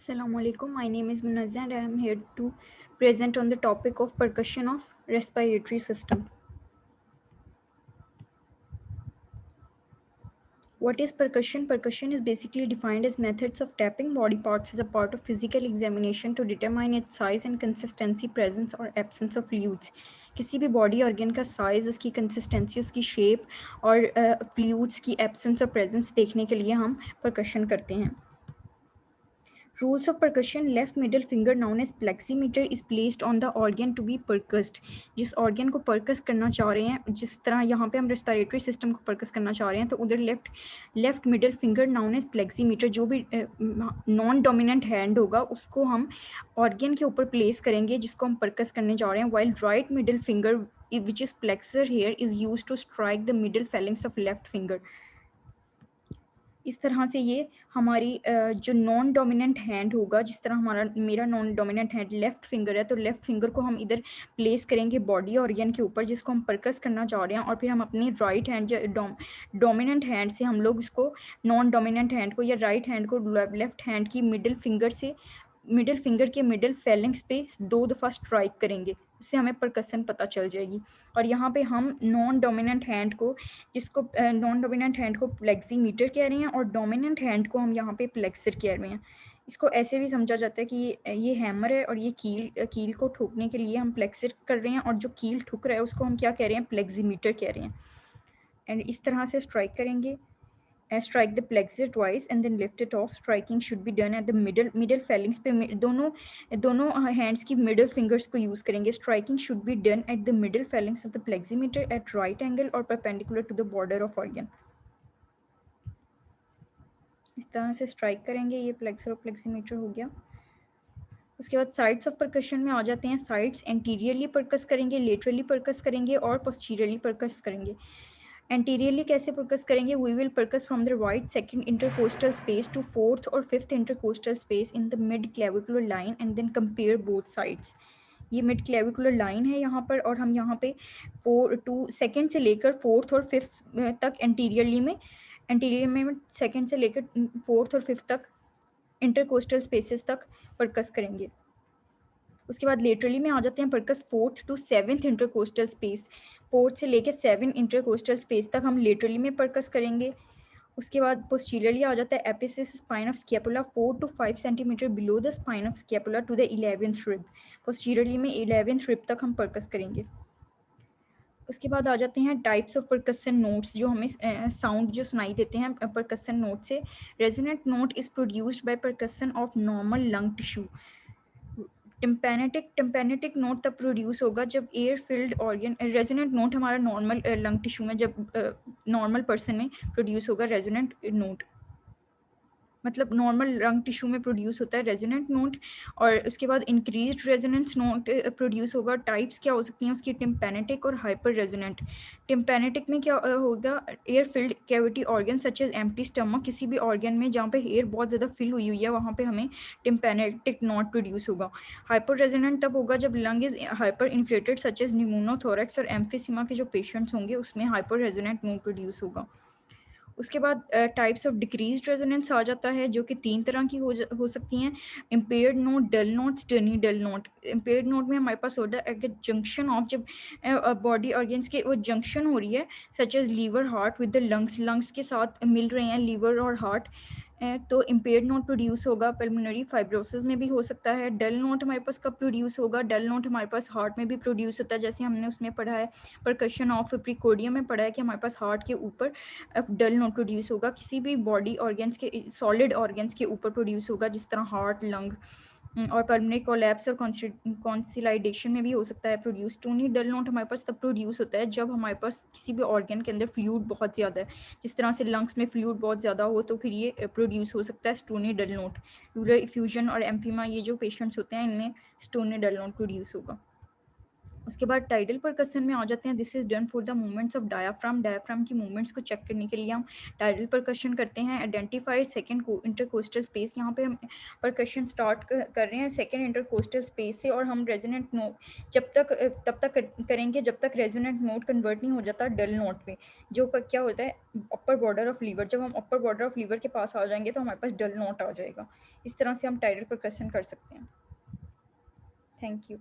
Assalamu alaikum. My name is Munazza and I am here to present on the topic of percussion of respiratory system. What is percussion? Percussion is basically defined as methods of tapping body parts as a part of physical examination to determine its size and consistency, presence or absence of fluids. किसी भी body organ का size, उसकी consistency, उसकी shape और fluids की absence और presence देखने के लिए हम परकशन करते हैं. Rules of percussion. Left middle finger known as pleximeter is placed on the organ to be percussed. जिस ऑर्गन को परकस करना चाह रहे हैं, जिस तरह यहाँ पे हम रेस्पिरेटरी सिस्टम को परकस करना चाह रहे हैं, तो उधर left middle finger known as pleximeter, जो भी नॉन डोमिनेंट हैंड होगा उसको हम ऑर्गन के ऊपर प्लेस करेंगे जिसको हम परकस करने जा रहे हैं. While right middle finger which is plexor here is use to strike the middle phalanges of left finger. इस तरह से ये हमारी जो नॉन डोमिनेंट हैंड होगा, जिस तरह मेरा non dominant hand left finger है, तो लेफ्ट फिंगर को हम इधर प्लेस करेंगे बॉडी ऑर्गन के ऊपर जिसको हम परकस करना चाह रहे हैं, और फिर हम अपनी राइट हैंड डोमिनेंट हैंड से हम लोग इसको नॉन डोमिनेंट हैंड को या राइट हैंड को लेफ्ट हैंड की मिडिल फिंगर के मिडिल फेलिंग्स पे 2 दफ़ा स्ट्राइक करेंगे. उससे हमें परकसन पता चल जाएगी. और यहाँ पे हम नॉन डोमिनेंट हैंड को प्लेक्सीमीटर कह रहे हैं और डोमिनेंट हैंड को हम यहाँ पे प्लेक्सर कह रहे हैं. इसको ऐसे भी समझा जाता है कि ये हैमर है और ये कील को ठोकने के लिए हम प्लेक्सर कर रहे हैं, और जो कील ठुक रहा है उसको हम क्या कह रहे हैं, प्लेक्सीमीटर कह रहे हैं. एंड इस तरह से स्ट्राइक करेंगे. Strike the plexus twice and then lift it off. Striking should be done at the middle phalanx पे दोनों hands की middle fingers को use करेंगे. Striking should be done at the middle phalanx of the pleximeter at right angle or perpendicular to the border of organ. इस तरह से strike करेंगे. ये प्लेक्सर और प्लेक्सीमीटर हो गया. उसके बाद साइड्स ऑफ परकशन में आ जाते हैं. साइड्स एंटीरियरली परकस करेंगे, लेटरली परकस करेंगे और पोस्टीरियरली परकस करेंगे. एंटीरियरली कैसे परकस करेंगे? We will percuss from the right second intercostal space to fourth और fifth intercostal space in the mid clavicular line and then compare both sides. ये मिड क्लेविकुलर लाइन है यहाँ पर, और हम यहाँ पे सेकंड से लेकर फोर्थ और फिफ्थ तक एंटीरियरली में सेकंड से लेकर फोर्थ और फिफ्थ तक इंटरकोस्टल स्पेसेस तक परकस करेंगे. उसके बाद लेटरली में आ जाते हैं. Percuss fourth to seventh intercostal space, fourth से लेकर 7 इंटरकोस्टल स्पेस तक हम लेटरली में परकस करेंगे. उसके बाद पोस्टीरियरली आ जाता है. Apices spine of scapula 4 to 5 centimetre below the spine of scapula to the 11th rib. Posteriorly में 11th रिब तक हम परकस करेंगे. उसके बाद आ जाते हैं टाइप्स ऑफ परकसन नोट्स, जो हमें साउंड जो सुनाई देते हैं परकसन नोट से. Resonant note is produced by percussion of normal lung tissue. Tympanitic note तब प्रोड्यूस होगा जब air filled organ. Resonant note हमारा नॉर्मल लंग टिश्यू में, जब नॉर्मल पर्सन में प्रोड्यूस होगा रेजोनेंट नोट, मतलब नॉर्मल लंग टिश्यू में प्रोड्यूस होता है रेजोनेंट नोट. और उसके बाद इंक्रीज्ड रेजोनेंस नोट प्रोड्यूस होगा. टाइप्स क्या हो सकती हैं उसकी? टिम्पैनेटिक और हाइपर रेजोनेंट. टिम्पैनेटिक में क्या होगा? Air filled cavity organ such as empty stomach. किसी भी ऑर्गन में जहाँ पे एयर बहुत ज़्यादा फिल हुई है वहाँ पे हमें टिम्पैनेटिक नोट प्रोड्यूस होगा. हाइपर रेजोनेंट तब होगा जब lung is hyper inflated such as pneumothorax और एम्फीसिमा के जो पेशेंट्स होंगे उसमें हाइपर रेजोनेंट नोट प्रोड्यूस होगा. उसके बाद टाइप्स ऑफ डिक्रीज्ड रेजोनेंस आ जाता है, जो कि 3 तरह की हो सकती हैं. Impaired note, dull note, stony dull note. Impaired note में हमारे पास होता है अगर जंक्शन ऑफ, जब बॉडी ऑर्गन्स के वो जंक्शन हो रही है such as liver heart with the lungs के साथ मिल रहे हैं लीवर और हार्ट, तो इम्पेयर्ड नोट प्रोड्यूस होगा. पल्मोनरी फाइब्रोसिस में भी हो सकता है. डल नोट हमारे पास कब प्रोड्यूस होगा? डल नोट हमारे पास हार्ट में भी प्रोड्यूस होता है, जैसे हमने उसमें पढ़ा है परकशन ऑफ प्रिकोडियम में पढ़ा है कि हमारे पास हार्ट के ऊपर डल नोट प्रोड्यूस होगा. किसी भी बॉडी ऑर्गन्स के सॉलिड ऑर्गन्स के ऊपर प्रोड्यूस होगा, जिस तरह हार्ट, लंग और पल्मोनरी कोलैप्स और कॉन्सिलाइडेशन में भी हो सकता है प्रोड्यूस. टूनी डल नोट हमारे पास तब प्रोड्यूस होता है जब हमारे पास किसी भी ऑर्गन के अंदर फ्लूइड बहुत ज़्यादा है, जिस तरह से लंग्स में फ्लूइड बहुत ज़्यादा हो तो फिर ये प्रोड्यूस हो सकता है स्टोनी डल नोट. प्लूरल इफ्यूजन और एम्फीमा, ये जो पेशेंट्स होते हैं इनमें स्टोनी डल नोट प्रोड्यूस होगा. उसके बाद टाइडल परकशन में आ जाते हैं। This is done for the movements of diaphragm. Diaphragm की मूवमेंट्स को चेक करने के लिए हम टाइडल परकशन करते हैं। Identify second intercostal space. यहाँ पे हम परकशन स्टार्ट कर रहे हैं सेकंड इंटरकोस्टल स्पेस से, और हम रेजोनेंट नोट तब तक करेंगे जब तक रेजोनेंट नोट कन्वर्ट नहीं हो जाता डल नोट में, जो क्या होता है अपर बॉर्डर ऑफ लीवर। जब हम अपर बॉर्डर ऑफ लीवर के पास आ जाएंगे तो हमारे पास डल नोट आ जाएगा। इस तरह से हम टाइडल परकशन कर सकते हैं। Thank you.